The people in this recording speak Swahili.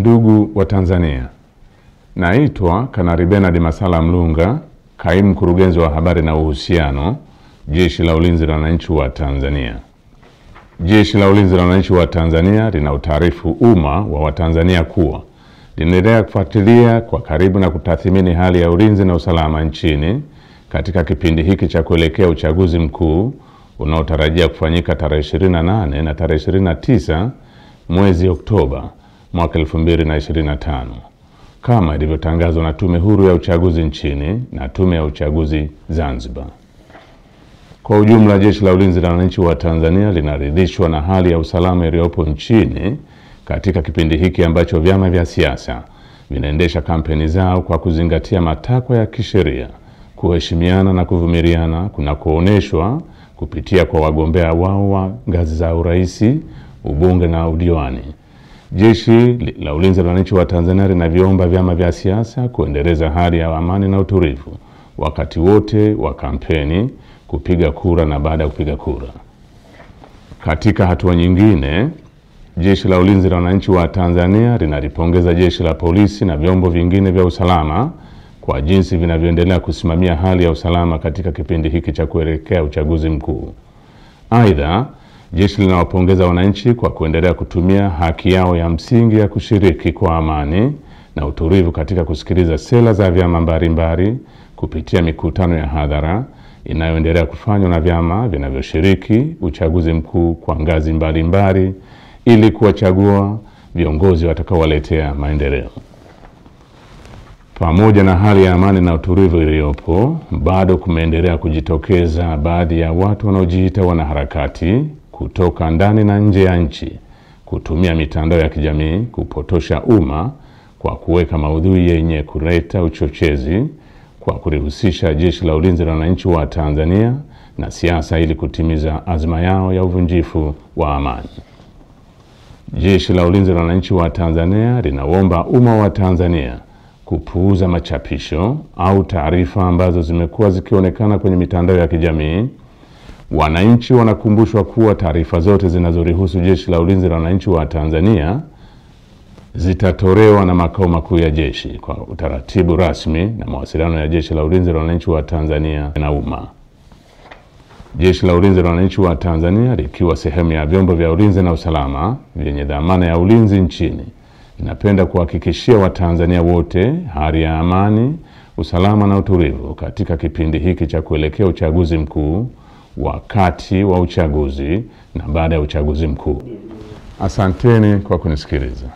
Ndugu wa Tanzania, naitwa Kanali Bernard Masala Mlunga, kaimu mkurugenzi wa habari na uhusiano, Jeshi la Ulinzi la Wananchi wa Tanzania. Jeshi la Ulinzi la Wananchi wa Tanzania linautaarifu umma wa Watanzania kuwa linaendelea kufuatilia kwa karibu na kutathmini hali ya ulinzi na usalama nchini katika kipindi hiki cha kuelekea uchaguzi mkuu unaotarajia kufanyika tarehe 28 na tarehe 29 mwezi Oktoba mwaka 2025 kama ilivyotangazwa na Tume Huru ya Uchaguzi nchini na Tume ya Uchaguzi Zanzibar. Kwa ujumla, Jeshi la Ulinzi la Wananchi wa Tanzania linaridhishwa na hali ya usalama iliyopo nchini katika kipindi hiki ambacho vyama vya siasa vinaendesha kampeni zao kwa kuzingatia matakwa ya kisheria, kuheshimiana na kuvumiliana kunakooneshwa kupitia kwa wagombea wao wa ngazi za urais, ubunge na udiwani. Jeshi la Ulinzi la Wananchi wa Tanzania linaviomba vyama vya siasa kuendeleza hali ya amani na utulivu wakati wote wa kampeni, kupiga kura na baada ya kupiga kura. Katika hatua nyingine, Jeshi la Ulinzi la Wananchi wa Tanzania linalipongeza Jeshi la Polisi na vyombo vingine vya usalama kwa jinsi vinavyoendelea kusimamia hali ya usalama katika kipindi hiki cha kuelekea uchaguzi mkuu. Aidha, jeshi linawapongeza wananchi kwa kuendelea kutumia haki yao ya msingi ya kushiriki kwa amani na utulivu katika kusikiliza sera za vyama mbalimbali kupitia mikutano ya hadhara inayoendelea kufanywa na vyama vinavyoshiriki uchaguzi mkuu kwa ngazi mbalimbali ili kuwachagua viongozi watakaowaletea maendeleo. Pamoja na hali ya amani na utulivu iliyopo, bado kumeendelea kujitokeza baadhi ya watu wanaojiita wanaharakati kutoka ndani na nje ya nchi kutumia mitandao ya kijamii kupotosha umma kwa kuweka maudhui yenye kuleta uchochezi kwa kulihusisha Jeshi la Ulinzi la Wananchi wa Tanzania na siasa ili kutimiza azma yao ya uvunjifu wa amani. Jeshi la Ulinzi la Wananchi wa Tanzania linaomba umma wa Tanzania kupuuza machapisho au taarifa ambazo zimekuwa zikionekana kwenye mitandao ya kijamii. Wananchi wanakumbushwa kuwa taarifa zote zinazorihusu Jeshi la Ulinzi la Wananchi wa Tanzania zitatolewa na makao makuu ya jeshi kwa utaratibu rasmi na mawasiliano ya Jeshi la Ulinzi la Wananchi wa Tanzania na umma. Jeshi la Ulinzi la Wananchi wa Tanzania likiwa sehemu ya vyombo vya ulinzi na usalama vyenye dhamana ya ulinzi nchini, linapenda kuhakikishia Watanzania wote hali ya amani, usalama na utulivu katika kipindi hiki cha kuelekea uchaguzi mkuu, wakati wa uchaguzi na baada ya uchaguzi mkuu. Asanteni kwa kunisikiliza.